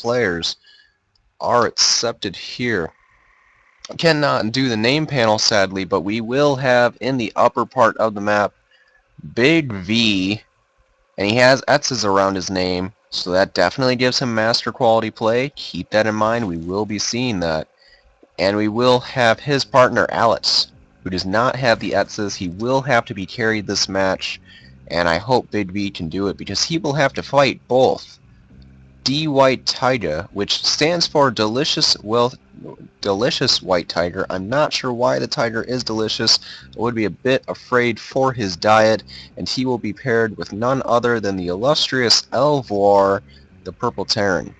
players are accepted here. Cannot do the name panel sadly, but we will have in the upper part of the map Big V, and he has X's around his name, so that definitely gives him master quality play. Keep that in mind, we will be seeing that. And we will have his partner Alex, who does not have the X's. He will have to be carried this match, and I hope Big V can do it because he will have to fight both D White Tiger, which stands for delicious white tiger. I'm not sure why the tiger is delicious. I would be a bit afraid for his diet, and he will be paired with none other than the illustrious Elvoir, the Purple Terran.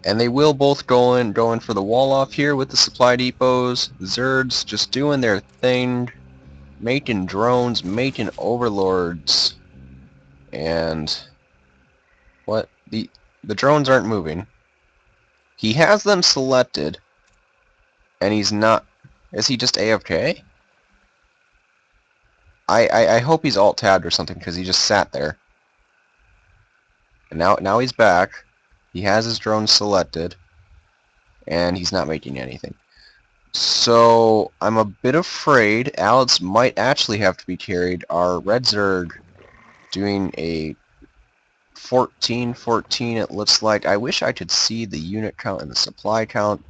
And they will both go in for the wall off here with the supply depots. Zerds just doing their thing, making drones, making overlords, and what the drones aren't moving. He has them selected, and he's not. Is he just AFK? I hope he's alt-tabbed or something because he just sat there. And now he's back. He has his drones selected, and he's not making anything. So I'm a bit afraid Alex might actually have to be carried. Our Red Zerg doing a 14-14 it looks like. I wish I could see the unit count and the supply count.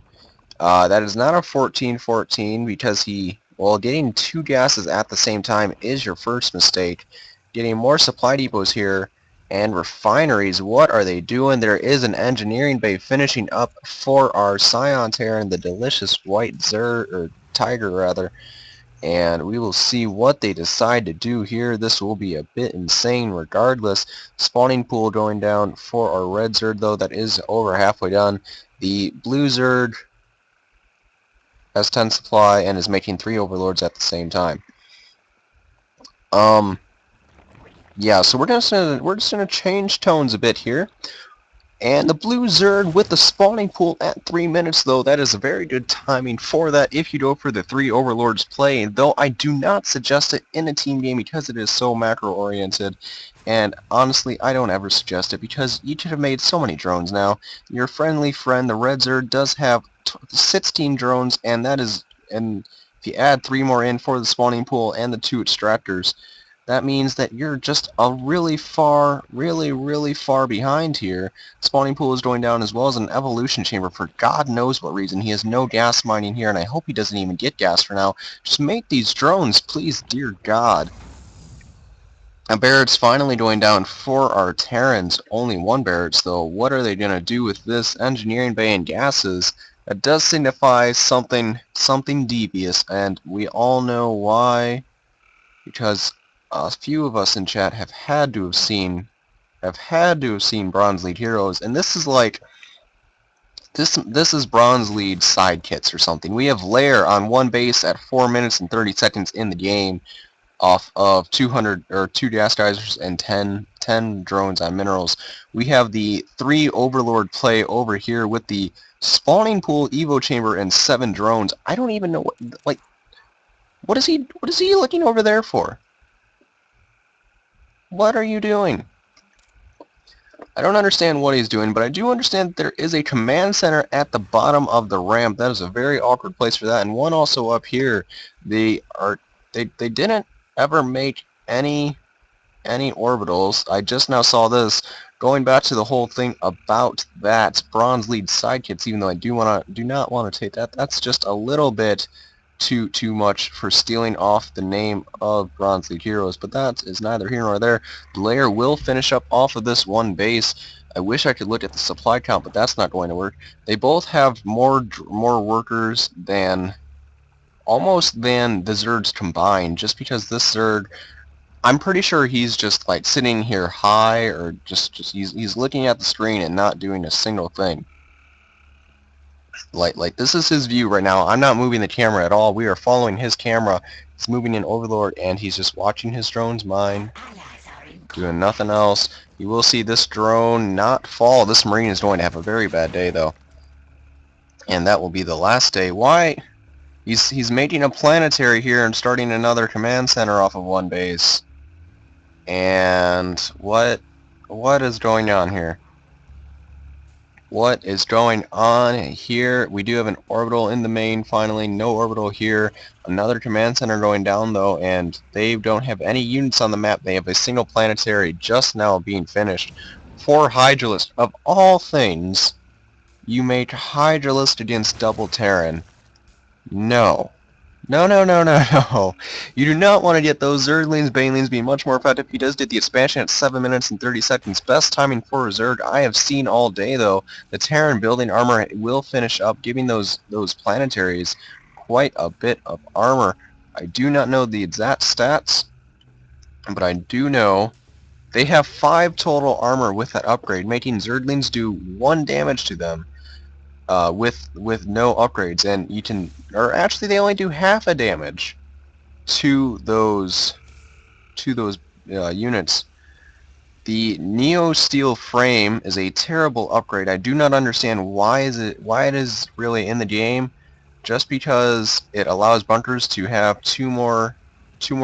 That is not a 14-14 because getting two gases at the same time is your first mistake. Getting more supply depots here and refineries, what are they doing? There is an engineering bay finishing up for our Scion Terran, the delicious white tiger rather. And we will see what they decide to do here. This will be a bit insane regardless. Spawning pool going down for our Red Zerg though. That is over halfway done. The Blue Zerg has 10 supply and is making 3 overlords at the same time. Yeah, so we're just gonna change tones a bit here. And the Blue Zerg with the spawning pool at 3 minutes, though, that is a very good timing for that if you go for the 3 Overlords play, though I do not suggest it in a team game because it is so macro-oriented. And honestly, I don't ever suggest it because you could have made so many drones now. Your friendly friend, the Red Zerg, does have 16 drones, and if you add 3 more in for the spawning pool and the 2 extractors, that means that you're just really far behind here. Spawning pool is going down as well as an evolution chamber for God knows what reason. He has no gas mining here, and I hope he doesn't even get gas for now. Just make these drones, please, dear God. And Barrett's finally going down for our Terrans. Only 1 Barrett's, though. What are they going to do with this engineering bay and gases? That does signify something devious, and we all know why. Because a few of us in chat have had to have seen Bronze Lead Heroes, and this is like this is Bronze Lead side kits or something. We have Lair on 1 base at 4 minutes and 30 seconds in the game, off of 200 or 2 gas geysers and 10 drones on minerals. We have the 3 Overlord play over here with the spawning pool, Evo chamber, and 7 drones. I don't even know what is he looking over there for? What are you doing? I don't understand what he's doing, but I do understand that there is a command center at the bottom of the ramp. That is a very awkward place for that, and one also up here. They didn't ever make any orbitals. I just now saw this. Going back to the whole thing about that Bronze Lead side kits, even though I do not want to take that. That's just a little bit too much for stealing off the name of Bronze League Heroes, but that is neither here nor there. The Lair will finish up off of this 1 base. I wish I could look at the supply count, but that's not going to work. They both have more workers than the Zergs combined, just because this Zerg, I'm pretty sure he's just like sitting here high, or just he's looking at the screen and not doing a single thing. Like this is his view right now. I'm not moving the camera at all. We are following his camera. It's moving in Overlord, and he's just watching his drones mine, doing nothing else. You will see this drone not fall. This Marine is going to have a very bad day, though, and that will be the last day. Why? He's making a planetary here and starting another command center off of 1 base. And what is going on here? What is going on here? We do have an orbital in the main finally, no orbital here. Another command center going down though, and they don't have any units on the map. They have a single planetary just now being finished. For Hydralisk, of all things, you make Hydralisk against Double Terran. No. No, no, no, no, no. You do not want to get those Zerglings, Banelings being much more effective. He does get the expansion at 7 minutes and 30 seconds. Best timing for a Zerg I have seen all day, though. The Terran building armor will finish up, giving those planetaries quite a bit of armor. I do not know the exact stats, but I do know they have 5 total armor with that upgrade, making Zerglings do 1 damage to them. With no upgrades, and you can, or actually they only do half a damage to those units. The Neo Steel Frame is a terrible upgrade. I do not understand why it is really in the game. Just because it allows bunkers to have two more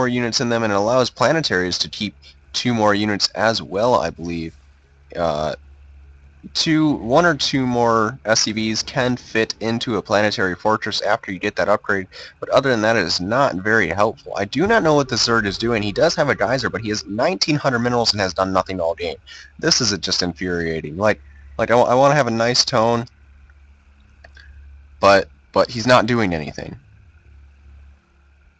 units in them, and it allows planetaries to keep 2 more units as well, I believe. 1 or 2 more SCVs can fit into a planetary fortress after you get that upgrade, but other than that, it is not very helpful. I do not know what the Zerg is doing. He does have a geyser, but he has 1900 minerals and has done nothing all game. This is just infuriating. Like I want to have a nice tone, but he's not doing anything.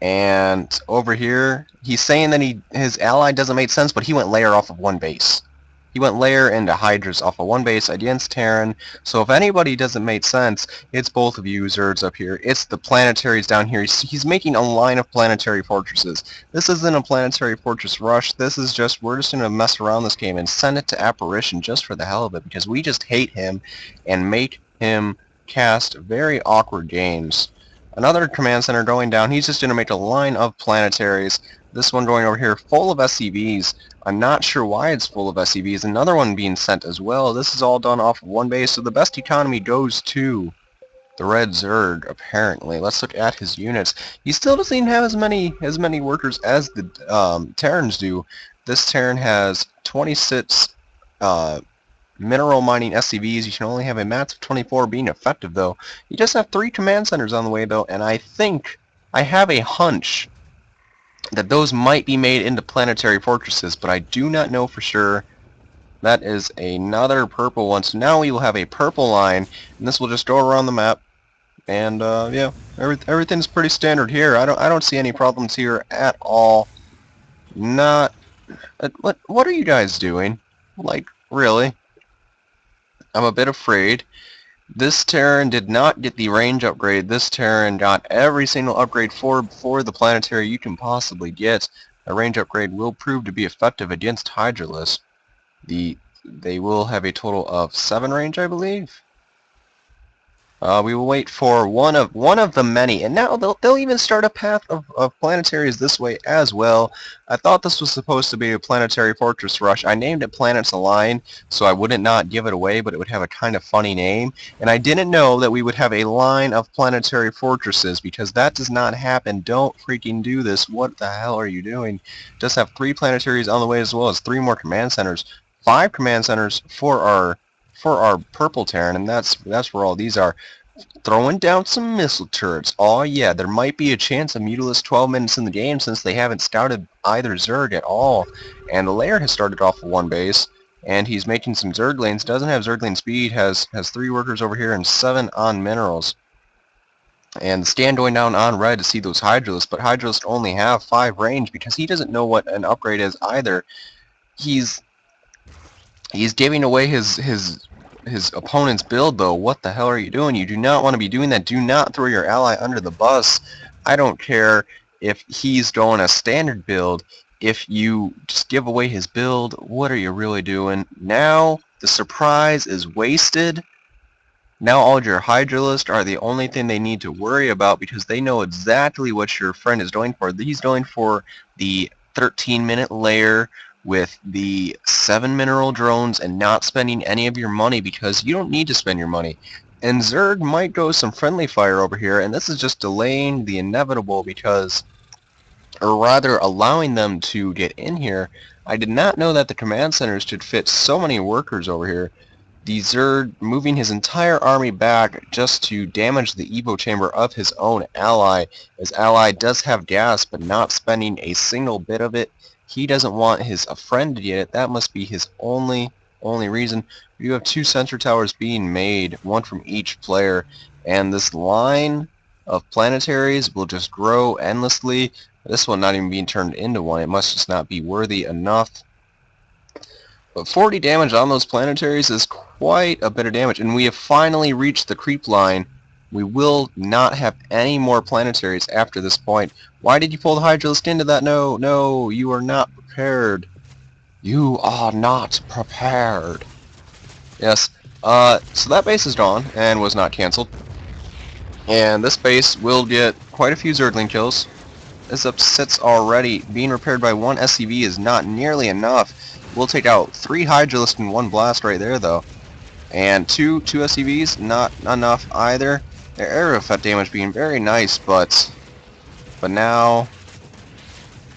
And over here, he's saying that his ally doesn't make sense, but he went layer off of 1 base. He went layer into Hydras off of 1 base against Terran. So if anybody doesn't make sense, it's both of you Zergs up here. It's the planetaries down here. He's making a line of planetary fortresses. This isn't a planetary fortress rush. This is just, we're just going to mess around this game and send it to Apparition just for the hell of it, because we just hate him and make him cast very awkward games. Another command center going down. He's just going to make a line of planetaries. This one going over here full of SCVs. I'm not sure why it's full of SCVs. Another one being sent as well. This is all done off of 1 base, so the best economy goes to the Red Zerg, apparently. Let's look at his units. He still doesn't even have as many workers as the Terrans do. This Terran has 26 mineral mining SCVs. You can only have a max of 24 being effective, though. You just have 3 command centers on the way, though, and I have a hunch that those might be made into planetary fortresses, but I do not know for sure. That is another purple one. So now we will have a purple line, and this will just go around the map. And yeah, everything's pretty standard here. I don't see any problems here at all. Not what are you guys doing? Like, really? I'm a bit afraid. This Terran did not get the range upgrade. This Terran got every single upgrade for the planetary you can possibly get. A range upgrade will prove to be effective against Hydralisk. They will have a total of 7 range, I believe. We will wait for one of the many, and now they'll even start a path of planetaries this way as well. I thought this was supposed to be a planetary fortress rush. I named it Planets Align, so I wouldn't not give it away, but it would have a kind of funny name. And I didn't know that we would have a line of planetary fortresses, because that does not happen. Don't freaking do this. What the hell are you doing? Just have 3 planetaries on the way, as well as 3 more command centers. 5 command centers for our purple Terran, and that's where all these are. Throwing down some missile turrets. Oh yeah, there might be a chance of Mutalisk 12 minutes in the game, since they haven't scouted either Zerg at all. And the Laird has started off with 1 base, and he's making some Zerglings. Doesn't have Zergling speed, has 3 workers over here and 7 on minerals. And the scan going down on red to see those Hydralisks, but Hydralisks only have 5 range, because he doesn't know what an upgrade is either. He's giving away his opponent's build, though. What the hell are you doing? You do not want to be doing that. Do not throw your ally under the bus. I don't care if he's going a standard build. If you just give away his build, what are you really doing? Now the surprise is wasted. Now all your Hydralisks are the only thing they need to worry about, because they know exactly what your friend is going for. He's going for the 13-minute layer with the 7 mineral drones and not spending any of your money, because you don't need to spend your money. And Zerg might go some friendly fire over here, and this is just delaying the inevitable, because, or rather allowing them to get in here. I did not know that the command centers should fit so many workers over here. The Zerd moving his entire army back just to damage the Evo chamber of his own ally. His ally does have gas, but not spending a single bit of it. He doesn't want his friend to get it. That must be his only reason. You have 2 sensor towers being made, one from each player, and this line of planetaries will just grow endlessly. This one not even being turned into one. It must just not be worthy enough. But 40 damage on those planetaries is quite a bit of damage, and we have finally reached the creep line. We will not have any more planetaries after this point. Why did you pull the Hydralisk into that? No, no, you are not prepared. You are not prepared. Yes, so that base is gone and was not cancelled. And this base will get quite a few Zergling kills. This upsets already. Being repaired by 1 SCV is not nearly enough. We'll take out 3 Hydralisk and 1 Blast right there, though. And two SCVs, not enough either. Their area effect damage being very nice, but now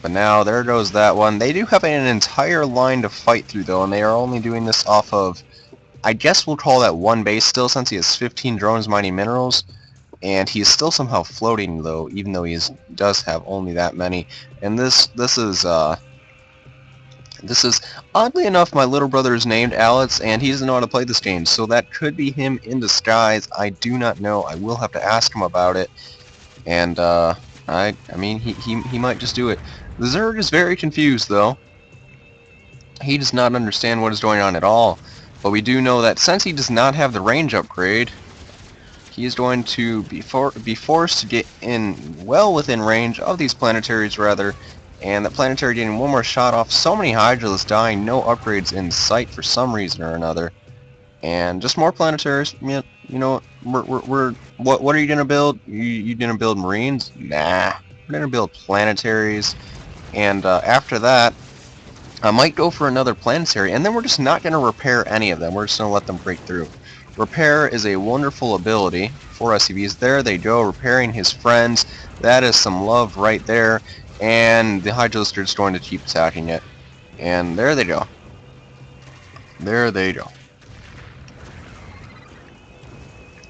there goes that one. They do have an entire line to fight through, though, and they are only doing this off of, I guess we'll call that 1 base still, since he has 15 drones mining minerals. And he is still somehow floating, though, even though he does have only that many. And this is oddly enough, my little brother is named Alex, and he doesn't know how to play this game, so that could be him in disguise. I do not know. I will have to ask him about it. And I mean, he might just do it. The Zerg is very confused, though. He does not understand what is going on at all. But we do know that since he does not have the range upgrade, he is going to be forced to get in well within range of these planetaries, rather, and the planetary getting one more shot off. So many Hydralisks dying, no upgrades in sight for some reason or another, and just more planetaries. You know, what are you gonna build? You gonna build Marines? Nah, we're gonna build planetaries, and after that, I might go for another planetary, and then we're just not gonna repair any of them. We're just gonna let them break through. Repair is a wonderful ability for SCVs. There they go, repairing his friends. That is some love right there. And the Hydralisk are just going to keep attacking it. And there they go. There they go.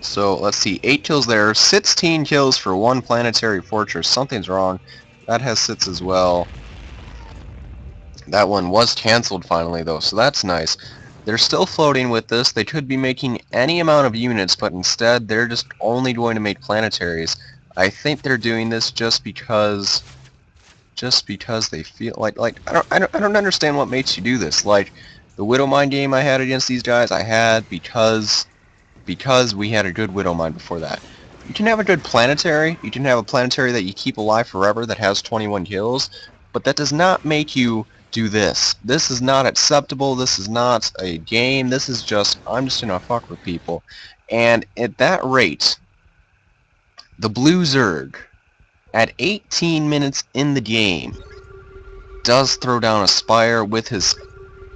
So let's see, 8 kills there, 16 kills for 1 planetary fortress. Something's wrong. That has sits as well. That one was cancelled finally, though, so that's nice. They're still floating with this. They could be making any amount of units, but instead they're just only going to make planetaries. I think they're doing this just because they feel like I don't understand what makes you do this. Like the Widowmine game I had against these guys, I had because we had a good Widowmine before that. You can have a good planetary. You can have a planetary that you keep alive forever that has 21 kills, but that does not make you do this. This is not acceptable. This is not a game. This is just, I'm just gonna fuck with people. And at that rate, the Blue Zerg, at 18 minutes in the game, does throw down a Spire with his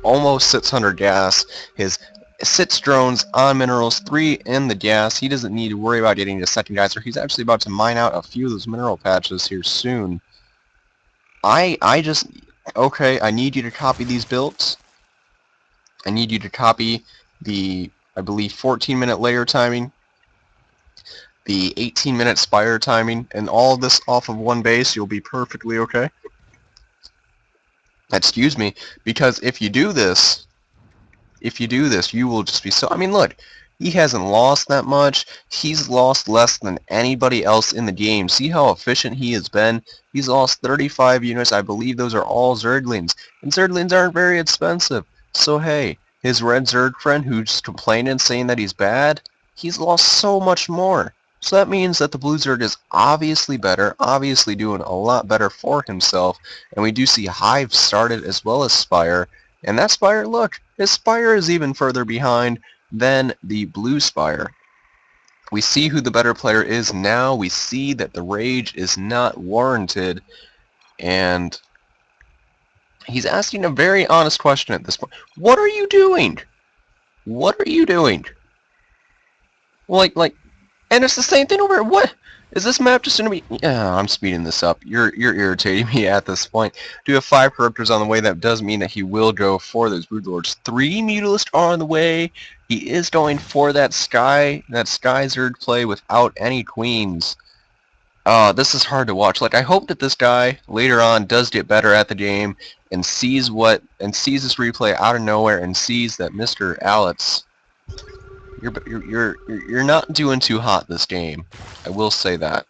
almost 600 gas, his 6 drones on minerals, 3 in the gas. He doesn't need to worry about getting a second geyser. He's actually about to mine out a few of those mineral patches here soon. Okay, I need you to copy these builds. I need you to copy the, I believe, 14-minute layer timing, the 18-minute Spire timing, and all of this off of 1 base. You'll be perfectly okay. Excuse me, because if you do this, you will just be so... I mean, look, he hasn't lost that much. He's lost less than anybody else in the game. See how efficient he has been? He's lost 35 units. I believe those are all Zerglings. And Zerglings aren't very expensive. So hey, his red Zerg friend who's complaining, saying that he's bad, he's lost so much more. So that means that the Blue Zerg is obviously better, obviously doing a lot better for himself. And we do see Hive started as well as Spire. And that Spire, look, his Spire is even further behind than the Blue Spire. We see who the better player is now. We see that the rage is not warranted, and he's asking a very honest question at this point. What are you doing? What are you doing? Like, and it's the same thing over. What is this map just gonna be? Yeah, I'm speeding this up. You're irritating me at this point. Do have 5 corruptors on the way. That does mean that he will go for those Brood Lords. 3 Mutalisks are on the way. He is going for that Sky Zerg play without any queens. This is hard to watch. Like, I hope that this guy later on does get better at the game and sees this replay out of nowhere and sees that Mr. Alex, you're not doing too hot this game. I will say that.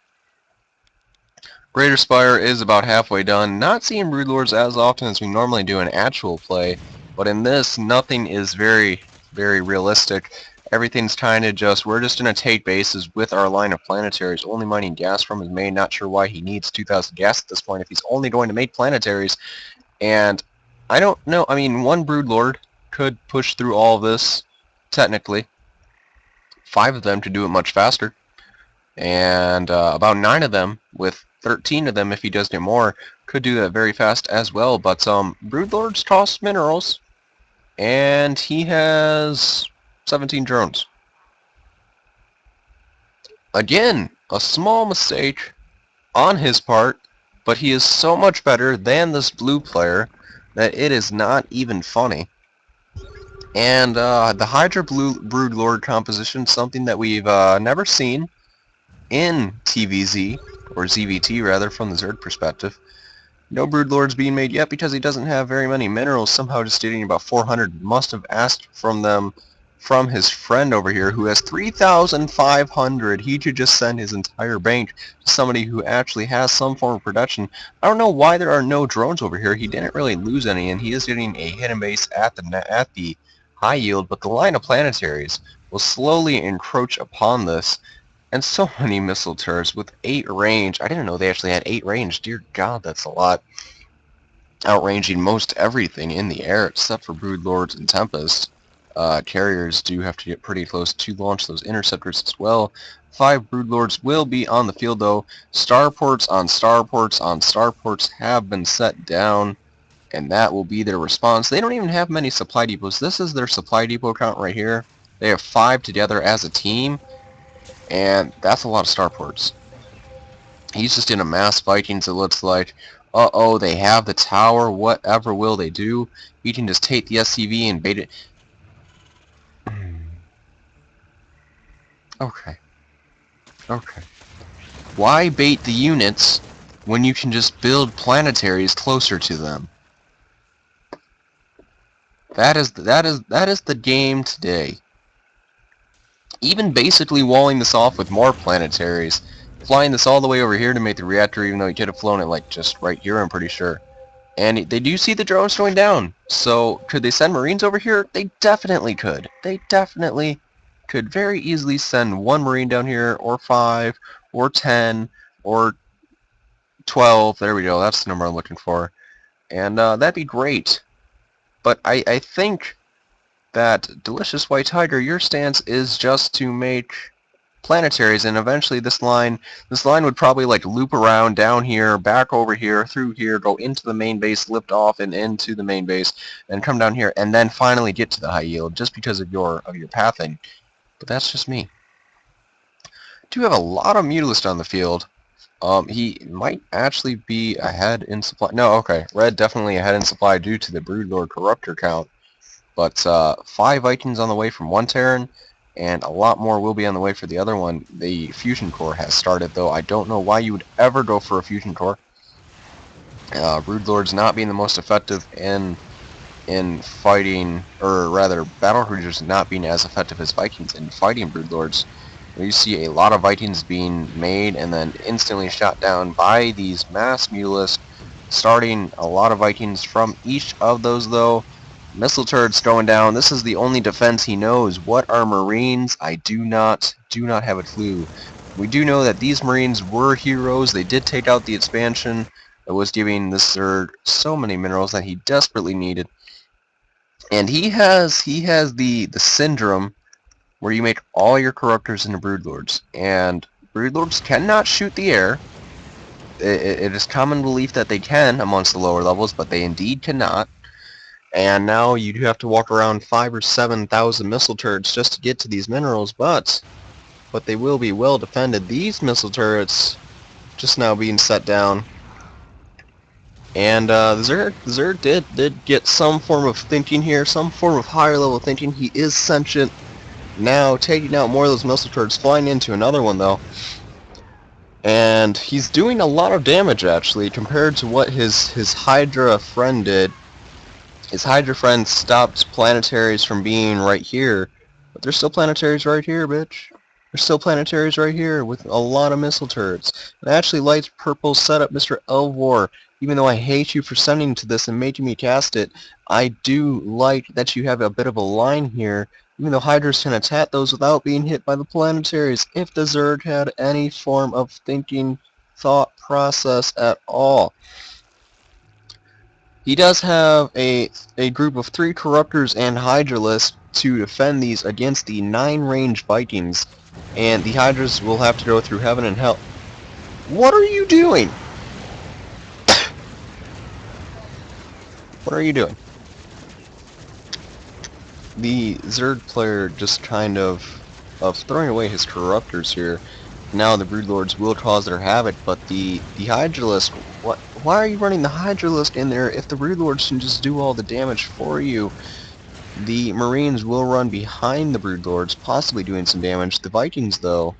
Greater Spire is about halfway done. Not seeing Broodlords as often as we normally do in actual play, but in this, nothing is very, very realistic. Everything's kind of just, we're just going to take bases with our line of planetaries, only mining gas from his main. Not sure why he needs 2,000 gas at this point if he's only going to make planetaries. And I don't know, I mean, one Broodlord could push through all of this, technically. 5 of them could do it much faster. And about 9 of them, with 13 of them if he does get more, could do that very fast as well. But Broodlords cost minerals, and he has 17 drones. Again, a small mistake on his part, but he is so much better than this blue player that it is not even funny. And the Hydra Broodlord composition, something that we've never seen in TVZ, or ZVT rather, from the Zerg perspective. No Broodlords being made yet because he doesn't have very many minerals, somehow just getting about 400. Must have asked from his friend over here who has 3,500. He should just send his entire bank to somebody who actually has some form of production. I don't know why there are no drones over here. He didn't really lose any, and he is getting a hidden base at the high yield, but the line of planetaries will slowly encroach upon this. And so many missile turrets with 8 range. I didn't know they actually had 8 range. Dear God, that's a lot. Outranging most everything in the air except for Broodlords and Tempest. Carriers do have to get pretty close to launch those interceptors as well. 5 Broodlords will be on the field though. Starports on starports on starports have been set down, and that will be their response. They don't even have many supply depots. This is their supply depot count right here. They have 5 together as a team. And that's a lot of starports. He's just in a mass Vikings, it looks like. Uh-oh, they have the tower. Whatever will they do? He can just take the SCV and bait it. Okay. Okay. Why bait the units when you can just build planetaries closer to them? That is the game today. Even basically walling this off with more planetaries, flying this all the way over here to make the reactor, even though he could have flown it like just right here, I'm pretty sure. And they do see the drones going down, so could they send Marines over here? They definitely could. They definitely could very easily send 1 Marine down here, or 5, or 10, or 12. There we go, that's the number I'm looking for. And that'd be great. But I think that Delicious White Tiger, your stance is just to make planetaries, and eventually this line would probably like loop around down here, back over here, through here, go into the main base, lift off and into the main base, and come down here, and then finally get to the high yield, just because of your pathing. But that's just me. Do have a lot of Mutalisk on the field. He might actually be ahead in supply. No, okay, Red definitely ahead in supply due to the Broodlord Corruptor count. But 5 Vikings on the way from one Terran, and a lot more will be on the way for the other one. The Fusion Core has started, though. I don't know why you would ever go for a Fusion Core. Broodlords not being the most effective in fighting, or rather, Battle Cruisers not being as effective as Vikings in fighting Broodlords. You see a lot of Vikings being made and then instantly shot down by these mass Mutalisks, starting a lot of Vikings from each of those, though. Missile turrets going down. This is the only defense he knows. What are Marines? I do not have a clue. We do know that these Marines were heroes. They did take out the expansion that was giving this Zerg so many minerals that he desperately needed. And he has the syndrome where you make all your Corruptors into Broodlords. And Broodlords cannot shoot the air. It is common belief that they can amongst the lower levels, but they indeed cannot. And now you do have to walk around 5,000 or 7,000 missile turrets just to get to these minerals, but they will be well defended. These missile turrets just now being set down. And the Zerg did get some form of thinking here, some form of higher level thinking. He is sentient. Now taking out more of those missile turrets, flying into another one though. And he's doing a lot of damage actually compared to what his Hydra friend did. His Hydra friend stopped planetaries from being right here, but there's still planetaries right here, bitch. There's still planetaries right here with a lot of missile turrets. It actually lights purple setup, Mr. Elvor. Even though I hate you for sending to this and making me cast it, I do like that you have a bit of a line here. Even though Hydras can attack those without being hit by the planetaries, if the Zerg had any form of thinking, thought process at all. He does have a group of 3 Corruptors and Hydralisks to defend these against the 9 range Vikings, and the Hydras will have to go through heaven and hell. What are you doing? What are you doing? The Zerg player just kind of throwing away his Corruptors here. Now the Broodlords will cause their havoc, but the Hydralisk, why are you running the Hydralisk in there if the Broodlords can just do all the damage for you? The Marines will run behind the Broodlords, possibly doing some damage. The Vikings, though,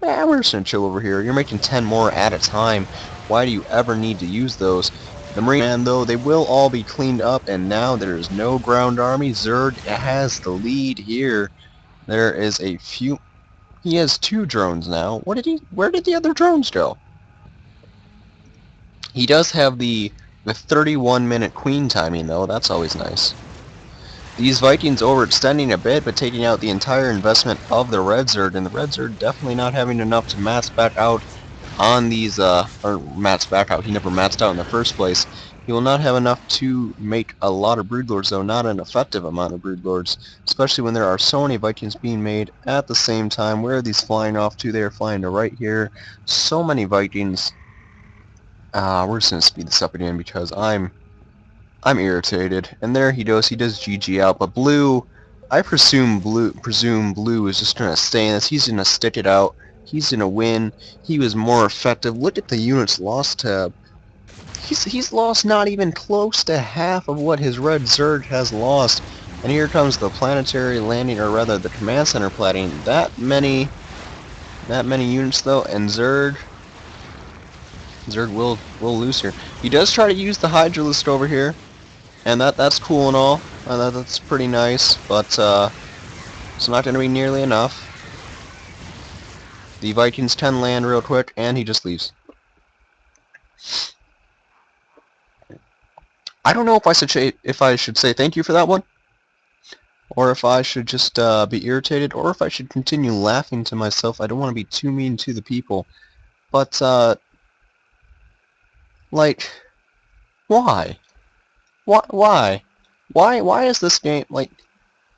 we're just gonna chill over here. You're making 10 more at a time. Why do you ever need to use those? The Marine, though, they will all be cleaned up, and now there is no ground army. Zerg has the lead here. There is a few... He has 2 drones now. Where did the other drones go? He does have the 31-minute queen timing, though. That's always nice. These Vikings overextending a bit, but taking out the entire investment of the Red Zerg, and the Red Zerg definitely not having enough to max back out on these, or max back out. He never maxed out in the first place. He will not have enough to make a lot of Broodlords, though not an effective amount of Broodlords, especially when there are so many Vikings being made at the same time. Where are these flying off to? They are flying to right here. So many Vikings. We're just going to speed this up again because I'm irritated. And there he goes. He does GG out, but Blue, I presume Blue is just going to stay in this. He's going to stick it out. He's going to win. He was more effective. Look at the units lost tab. He's lost not even close to half of what his Red Zerg has lost. And here comes the planetary landing, or rather the command center planning. That many units though, and Zerg will lose here. He does try to use the Hydralisk over here, and that's cool and all. That's pretty nice, but it's not going to be nearly enough. The Vikings 10 land real quick, and he just leaves. I don't know if I should say thank you for that one, or if I should just be irritated, or if I should continue laughing to myself. I don't want to be too mean to the people, but like, why? Why? Why is this game like?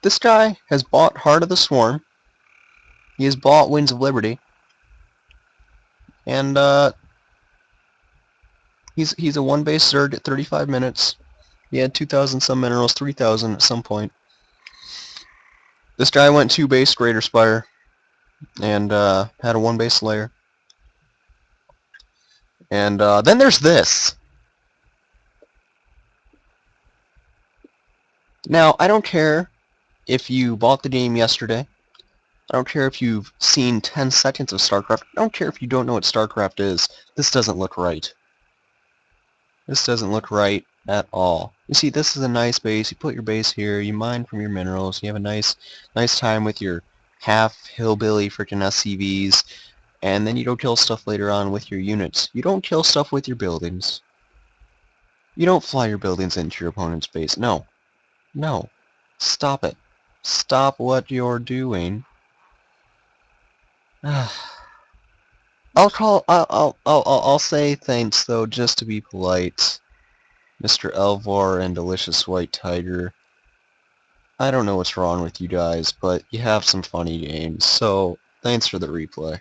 This guy has bought Heart of the Swarm. He has bought Winds of Liberty, and he's a 1-base Zerg at 35 minutes. He had 2,000 some minerals, 3,000 at some point. This guy went 2-base Greater Spire, and had a 1-base Slayer. And then there's this. Now, I don't care if you bought the game yesterday. I don't care if you've seen 10 seconds of StarCraft. I don't care if you don't know what StarCraft is. This doesn't look right. This doesn't look right at all. You see, this is a nice base. You put your base here. You mine from your minerals. You have a nice time with your half hillbilly freaking SCVs. And then you don't kill stuff later on with your units. You don't kill stuff with your buildings. You don't fly your buildings into your opponent's base. No. No. Stop it. Stop what you're doing. I'll say thanks though, just to be polite, Mr. Elvor and Delicious White Tiger. I don't know what's wrong with you guys, but you have some funny games, so thanks for the replay.